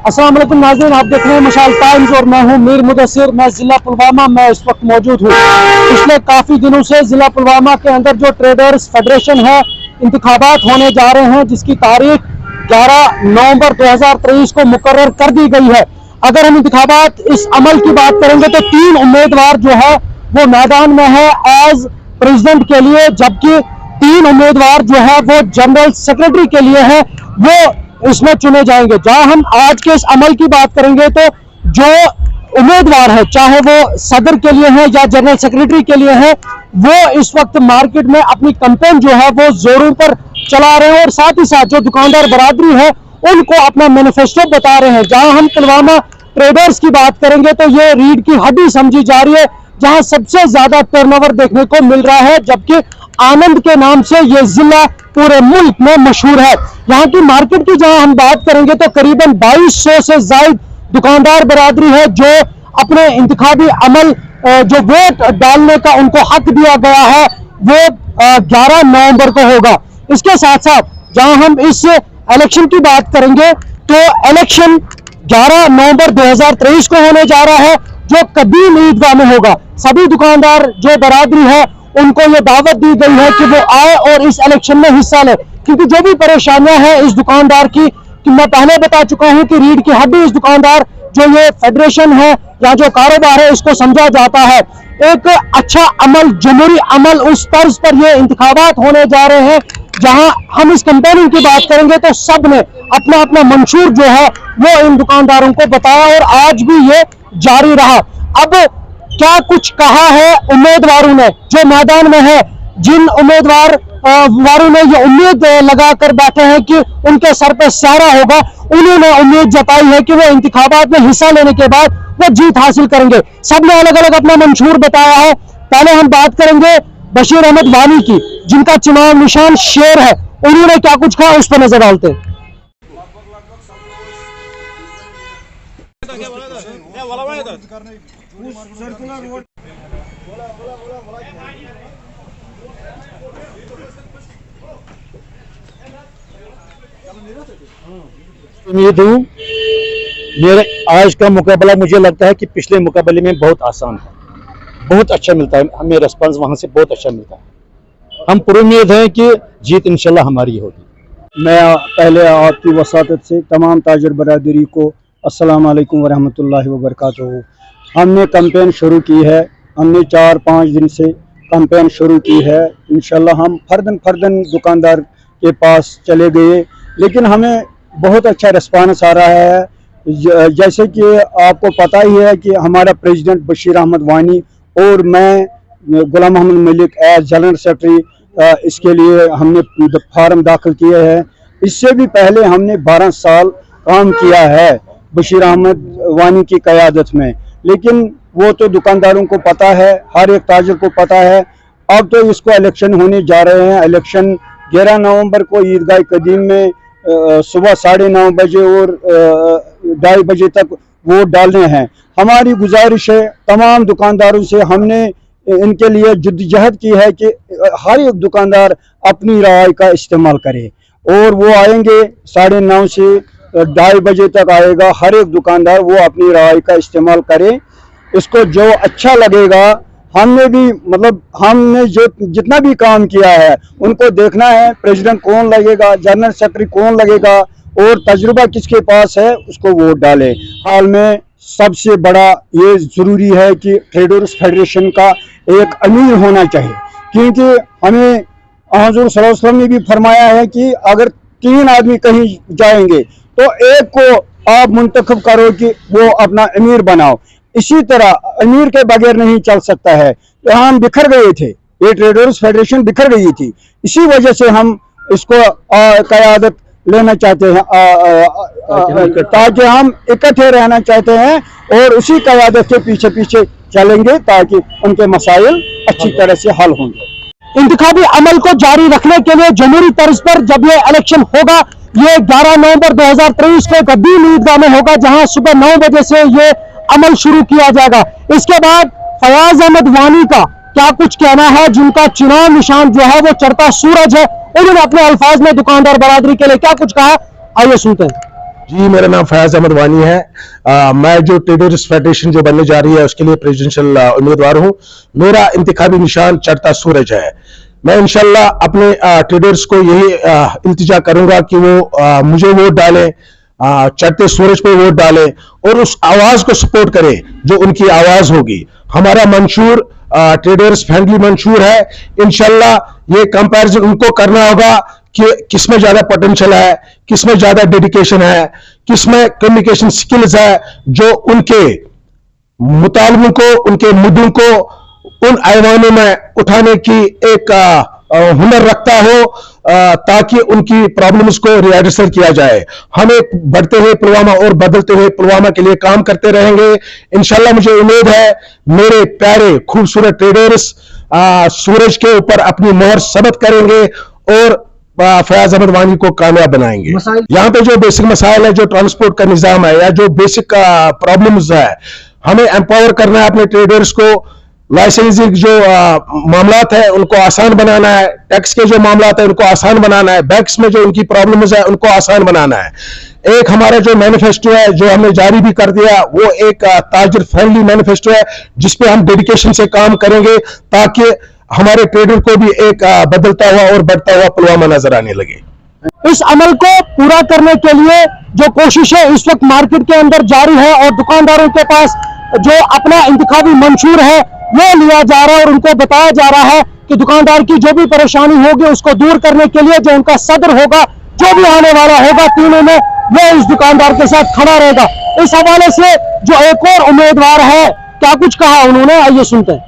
अस्सलाम वालेकुम नाज़रीन, आप देख रहे हैं मशाल टाइम्स और मैं हूं मीर मुदस्सिर। मैं जिला पुलवामा में इस वक्त मौजूद हूं। पिछले काफ़ी दिनों से जिला पुलवामा के अंदर जो ट्रेडर्स फेडरेशन है, इंतखाबात होने जा रहे हैं, जिसकी तारीख 11 नवंबर 2023 को मुकर्रर कर दी गई है। अगर हम इंतखाबात इस अमल की बात करेंगे तो 3 उम्मीदवार जो है वो मैदान में है एज प्रेसिडेंट के लिए, जबकि 3 उम्मीदवार जो है वो जनरल सेक्रेटरी के लिए है, वो इसमें चुने जाएंगे। जहां हम आज के इस अमल की बात करेंगे तो जो उम्मीदवार है, चाहे वो सदर के लिए है या जनरल सेक्रेटरी के लिए है, वो इस वक्त मार्केट में अपनी कैंपेन जो है वो जोरों पर चला रहे हैं और साथ ही साथ जो दुकानदार बरादरी है उनको अपना मैनिफेस्टो बता रहे हैं। जहां हम पुलवामा ट्रेडर्स की बात करेंगे तो ये रीढ़ की हड्डी समझी जा रही है, जहां सबसे ज्यादा टर्नओवर देखने को मिल रहा है, जबकि आनंद के नाम से ये जिला पूरे मुल्क में मशहूर है। यहाँ की मार्केट की जहां हम बात करेंगे तो करीबन 2200 से ज्यादा दुकानदार बरादरी है जो अपने इंतखाबी अमल जो वोट डालने का उनको हक दिया गया है वो 11 नवंबर को होगा। इसके साथ साथ जहां हम इस इलेक्शन की बात करेंगे तो इलेक्शन 11 नवंबर 2023 को होने जा रहा है, जो कदीम ईदगाह में होगा। सभी दुकानदार जो बरादरी है उनको ये दावत दी गई है कि वो आए और इस इलेक्शन में हिस्सा ले, क्योंकि जो भी परेशानियां हैं इस दुकानदार की, कि मैं पहले बता चुका हूं कि रीढ़ की हड्डी इस दुकानदार जो ये फेडरेशन है या जो कारोबार है इसको समझा जाता है। एक अच्छा अमल, जमहूरी अमल, उस तर्ज पर ये इंतखाबात होने जा रहे हैं। जहां हम इस कैंपेनिंग की बात करेंगे तो सब ने अपना अपना मंशूर जो है वो इन दुकानदारों को बताया और आज भी ये जारी रहा। अब क्या कुछ कहा है उम्मीदवारों ने जो मैदान में है, जिन उम्मीदवारों ने ये उम्मीद लगा कर बैठे हैं कि उनके सर पे सारा होगा, उन्होंने उम्मीद जताई है कि वो इंतखाबात में हिस्सा लेने के बाद वो जीत हासिल करेंगे। सब ने अलग अलग अपना मंशूर बताया है। पहले हम बात करेंगे बशीर अहमद वानी की, जिनका चुनाव निशान शेर है। उन्होंने क्या कुछ कहा उस पर नजर डालते हैं। उम्मीद हूँ मेरे आज का मुकाबला मुझे लगता है कि पिछले मुकाबले में बहुत आसान है, बहुत अच्छा मिलता है हमें, रिस्पांस वहाँ से बहुत अच्छा मिलता है। हम पूरी उम्मीद हैं कि जीत इंशाल्लाह हमारी होगी। मैं पहले आपकी वसातत से तमाम ताजर बरादरी को अस्सलाम वालेकुम वरहमतुल्लाहि वबरकातुहू। हमने कैंपेन शुरू की है, हमने 4-5 दिन से कैंपेन शुरू की है। इंशाल्लाह हम फर्दन दुकानदार के पास चले गए, लेकिन हमें बहुत अच्छा रिस्पांस आ रहा है। जैसे कि आपको पता ही है कि हमारा प्रेसिडेंट बशीर अहमद वानी और मैं Ghulam Mohammad Malik as general secretary, इसके लिए हमने फार्म दाखिल किए हैं। इससे भी पहले हमने 12 साल काम किया है बशीर अहमद वानी की क़यादत में, लेकिन वो तो दुकानदारों को पता है, हर एक ताजर को पता है। अब तो इसको इलेक्शन होने जा रहे हैं। इलेक्शन 11 नवंबर को ईदगाह कदीम में सुबह 9:30 बजे और 2:30 बजे तक वोट डालने हैं। हमारी गुजारिश है तमाम दुकानदारों से, हमने इनके लिए जद्दोजहद की है कि हर एक दुकानदार अपनी राय का इस्तेमाल करे और वो आएंगे 9:30 से 2:30 बजे तक आएगा। हर एक दुकानदार वो अपनी राय का इस्तेमाल करे, इसको जो अच्छा लगेगा। हमने जो जितना भी काम किया है उनको देखना है, प्रेसिडेंट कौन लगेगा, जनरल सेक्रेटरी कौन लगेगा और तजुर्बा किसके पास है उसको वोट डाले। हाल में सबसे बड़ा ये ज़रूरी है कि ट्रेडर्स फेडरेशन का एक अमीर होना चाहिए, क्योंकि हमें हुज़ूर सल्लल्लाहु अलैहि वसल्लम ने भी फरमाया है कि अगर 3 आदमी कहीं जाएंगे तो एक को आप मुंतखब करो कि वो अपना अमीर बनाओ। इसी तरह अमीर के बगैर नहीं चल सकता है। तो हम बिखर गए थे, ये ट्रेडर्स फेडरेशन बिखर गई थी, इसी वजह से हम इसको क़यादत लेना चाहते हैं, ताकि हम इकट्ठे रहना चाहते हैं और उसी क़यादत के पीछे पीछे चलेंगे ताकि उनके मसाइल अच्छी तरह से हल होंगे। इंतखाबी अमल को जारी रखने के लिए जमहूरी तर्ज पर जब ये इलेक्शन होगा, ये 11 नवंबर 2023 को कदीम ईदगाह में होगा, जहां सुबह 9 बजे से ये अमल शुरू किया जाएगा। इसके बाद फयाज अहमद वानी का क्या कुछ कहना है, जिनका चुनाव निशान जो है वो चढ़ता सूरज है। उन्होंने अपने अल्फाज में दुकानदार बरादरी के लिए क्या कुछ कहा, आइए सुनते हैं। जी, मेरा नाम फयाज अहमद वानी है। मैं जो ट्रेडर्स फेडरेशन जो बनने जा रही है उसके लिए प्रेसिडेंशियल उम्मीदवार हूं। मेरा इंतखाबी निशान चढ़ता सूरज है। मैं इंशाल्लाह अपने ट्रेडर्स को यही इल्तिजा करूंगा कि वो मुझे वोट डालें, चढ़ते सूरज पे वोट डालें और उस आवाज को सपोर्ट करें जो उनकी आवाज होगी। हमारा मंशूर ट्रेडर्स फ्रेंडली मंशूर है। इंशाल्लाह ये कंपैरिजन उनको करना होगा कि किसमें ज्यादा पोटेंशियल है, किसमें ज्यादा डेडिकेशन है, किसमें कम्युनिकेशन स्किल्स है, जो उनके मुतालबों को, उनके मुद्दों को उन ऐवानों में उठाने की एक हुनर रखता हो, ताकि उनकी प्रॉब्लम्स को रिएड्रेस किया जाए। हम एक बढ़ते हुए पुलवामा और बदलते हुए पुलवामा के लिए काम करते रहेंगे। इंशाल्लाह मुझे उम्मीद है मेरे प्यारे खूबसूरत ट्रेडर्स सूरज के ऊपर अपनी मोहर सबत करेंगे और फयाज अहमद वानी को कामयाब बनाएंगे। यहाँ पे जो बेसिक मसाइल है, जो ट्रांसपोर्ट का निजाम है या जो बेसिक प्रॉब्लम्स है, हमें एम्पावर करना है अपने ट्रेडर्स को। लाइसेंसिंग जो मामलात है उनको आसान बनाना है, टैक्स के जो मामलात है उनको आसान बनाना है, बैंक्स में जो उनकी प्रॉब्लम्स है उनको आसान बनाना है। एक हमारा जो मैनिफेस्टो है जो हमने जारी भी कर दिया, वो एक ताजिर फ्रेंडली मैनिफेस्टो है जिसपे हम डेडिकेशन से काम करेंगे ताकि हमारे ट्रेडर को भी एक बदलता हुआ और बढ़ता हुआ पुलवामा नजर आने लगे। इस अमल को पूरा करने के लिए जो कोशिशें इस वक्त मार्केट के अंदर जारी है और दुकानदारों के पास जो अपना इंतखाबी मंशूर है वो लिया जा रहा है और उनको बताया जा रहा है कि दुकानदार की जो भी परेशानी होगी उसको दूर करने के लिए जो उनका सदर होगा, जो भी आने वाला होगा तीनों में, वो इस दुकानदार के साथ खड़ा रहेगा। इस हवाले से जो एक और उम्मीदवार है, क्या कुछ कहा उन्होंने, आइए सुनते हैं।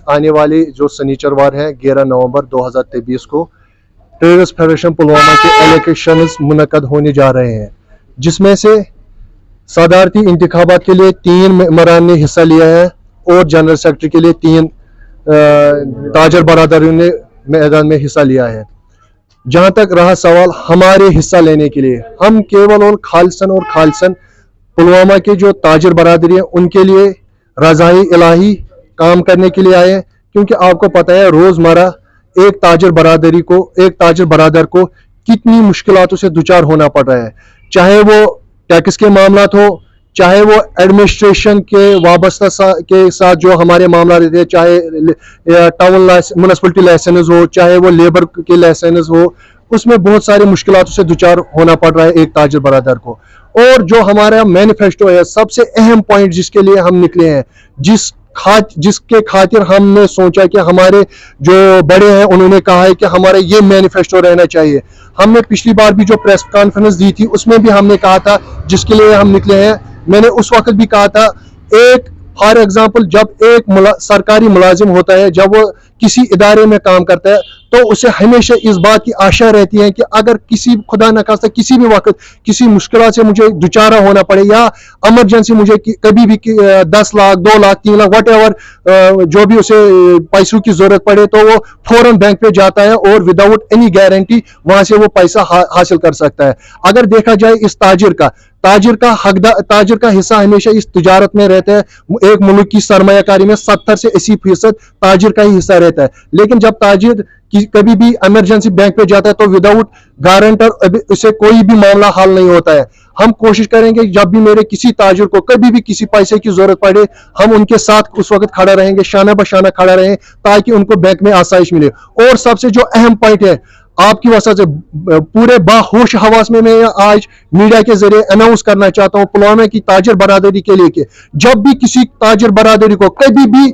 आने वाली जो शनिचरवार है 11 नवंबर 2023 को ट्रेडर्स फेडरेशन पुलवामा के इलेक्शंस मुनक्कद होने जा रहे हैं, जिसमें से सदारती इंतखाबात के लिए 3 मेंबरान ने हिस्सा लिया है और जनरल सेक्रेटरी के लिए 3 ताजर बरादरों ने मैदान में हिस्सा लिया है। जहां तक रहा सवाल हमारे हिस्सा लेने के लिए, हम केवल और खालिसन पुलवामा के जो ताजर बरादरी है उनके लिए रज़ाई इलाही काम करने के लिए आए हैं, क्योंकि आपको पता है रोजमर्रा एक ताजर बरादर को कितनी मुश्किलातों से दुचार होना पड़ रहा है, चाहे वो टैक्स के मामलात हो, चाहे वो एडमिनिस्ट्रेशन के वाबस्ता के साथ जो हमारे मामला रहते हैं, चाहे टाउन म्यूनिसिपलिटी लाइसेंस हो, चाहे वो लेबर के लाइसेंस हो, उसमें बहुत सारी मुश्किलातों से दुचार होना पड़ रहा है एक ताजर बरादर को। और जो हमारा मैनिफेस्टो है, सबसे अहम पॉइंट जिसके लिए हम निकले हैं, जिसके खातिर हमने सोचा कि हमारे जो बड़े हैं उन्होंने कहा है कि हमारा ये मैनिफेस्टो रहना चाहिए। हमने पिछली बार भी जो प्रेस कॉन्फ्रेंस दी थी उसमें भी हमने कहा था जिसके लिए हम निकले हैं। मैंने उस वक्त भी कहा था, एक फॉर एग्जांपल जब एक सरकारी मुलाजिम होता है, जब वो किसी इदारे में काम करता है, तो उसे हमेशा इस बात की आशा रहती है कि अगर किसी खुदा न खास्ता किसी भी वक्त किसी मुश्किल से मुझे दुचारा होना पड़े या इमरजेंसी मुझे कभी भी 10 लाख 2 लाख 3 लाख व्हाटएवर जो भी उसे पैसों की जरूरत पड़े, तो वो फौरन बैंक पे जाता है और विदाउट एनी गारंटी वहां से वो पैसा हासिल कर सकता है। अगर देखा जाए इस ताजिर का हिस्सा हमेशा इस तिजारत में रहता है। एक मुल्क की सरमायाकारी में 70 से 80% ताजिर का ही हिस्सा रहता है। लेकिन जब ताजिर कभी भी इमरजेंसी बैंक पे जाता है तो विदाउट गारंटर उसे कोई भी मामला हल नहीं होता है। हम कोशिश करेंगे जब भी मेरे किसी ताजिर को कभी भी किसी पैसे की जरूरत पड़े, हम उनके साथ उस वक्त खड़ा रहेंगे, शाना बशाना खड़ा रहें, ताकि उनको बैंक में आसाइश मिले। और सबसे जो अहम पॉइंट है, आपकी वजह से पूरे बाहोश हवास में मैं आज मीडिया के जरिए अनाउंस करना चाहता हूं पुलवामा की ताजिर बरादरी के लिए कि जब भी किसी ताजिर बरादरी को कभी भी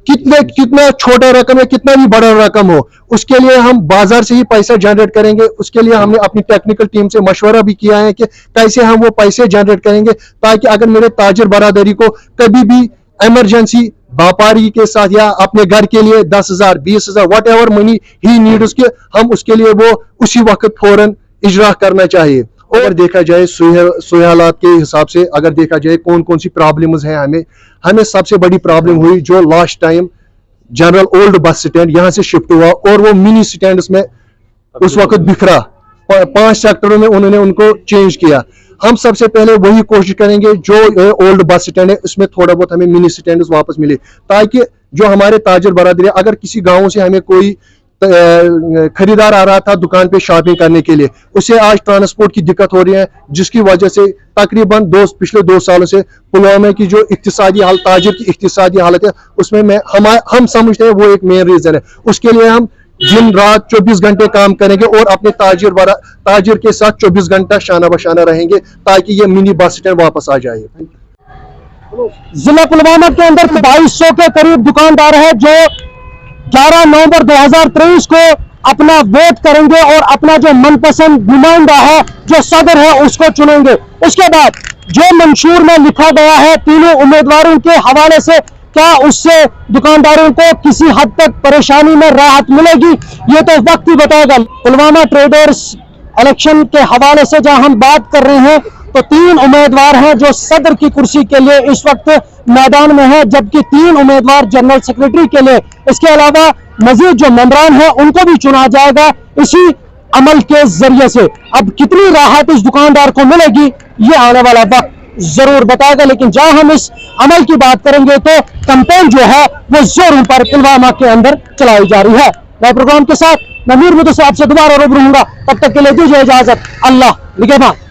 कितना छोटा रकम है कितना भी बड़ा रकम हो, उसके लिए हम बाजार से ही पैसा जनरेट करेंगे। उसके लिए हमने अपनी टेक्निकल टीम से मशवरा भी किया है कि कैसे हम वो पैसे जनरेट करेंगे, ताकि अगर मेरे ताजिर बरादरी को कभी भी इमरजेंसी व्यापारी के साथ या अपने घर के लिए 10,000 20,000 what ever money he need हम उसके लिए वो उसी वक्त फौरन इजरा करना चाहिए। और देखा जाए सुहालात के हिसाब से, अगर देखा जाए कौन कौन सी प्रॉब्लम्स हैं हमें सबसे बड़ी प्रॉब्लम हुई जो last time general old bus stand यहाँ से शिफ्ट हुआ और वो मिनी स्टैंड उसमें उस वक्त बिखरा, 5 सेक्टरों में उन्होंने उनको चेंज किया। हम सबसे पहले वही कोशिश करेंगे जो ओल्ड बस स्टैंड है उसमें थोड़ा बहुत हमें मिनी स्टैंड वापस मिले, ताकि जो हमारे ताजर बरादरी, अगर किसी गांव से हमें कोई खरीदार आ रहा था दुकान पे शॉपिंग करने के लिए, उसे आज ट्रांसपोर्ट की दिक्कत हो रही है, जिसकी वजह से तकरीबन पिछले 2 सालों से पुलवामा की जो इक्तिसादी हालत, ताजिर की इक्तिसादी हालत है, उसमें हम समझते हैं वो एक मेन रीजन है। उसके लिए हम दिन रात 24 घंटे काम करेंगे और अपने ताजिर के साथ 24 घंटा शाना बशाना रहेंगे, ताकि ये मिनी बस स्टैंड वापस आ जाए। जिला पुलवामा के अंदर 2200 के करीब दुकानदार है जो 11 नवंबर 2023 को अपना वोट करेंगे और अपना जो मनपसंद नुमाइंदा है, जो सदर है, उसको चुनेंगे। उसके बाद जो मंशूर में लिखा गया है तीनों उम्मीदवारों के हवाले से, क्या उससे दुकानदारों को किसी हद तक परेशानी में राहत मिलेगी, ये तो वक्त ही बताएगा। पुलवामा ट्रेडर्स इलेक्शन के हवाले से जहां हम बात कर रहे हैं तो 3 उम्मीदवार हैं जो सदर की कुर्सी के लिए इस वक्त मैदान में है, जबकि 3 उम्मीदवार जनरल सेक्रेटरी के लिए, इसके अलावा मजीद जो मेंबरान हैं उनको भी चुना जाएगा इसी अमल के जरिए से। अब कितनी राहत इस दुकानदार को मिलेगी ये आने वाला वक्त जरूर बताएगा, लेकिन जहां हम इस अमल की बात करेंगे तो कैंपेन जो है वो जोरों पर पुलवामा के अंदर चलाई जा रही है। नए प्रोग्राम के साथ मैं मीर मुदस्सिर आपसे दोबारा रूबरू होऊंगा, तब तक के लिए दीजिए इजाजत। अल्लाह निगहबान।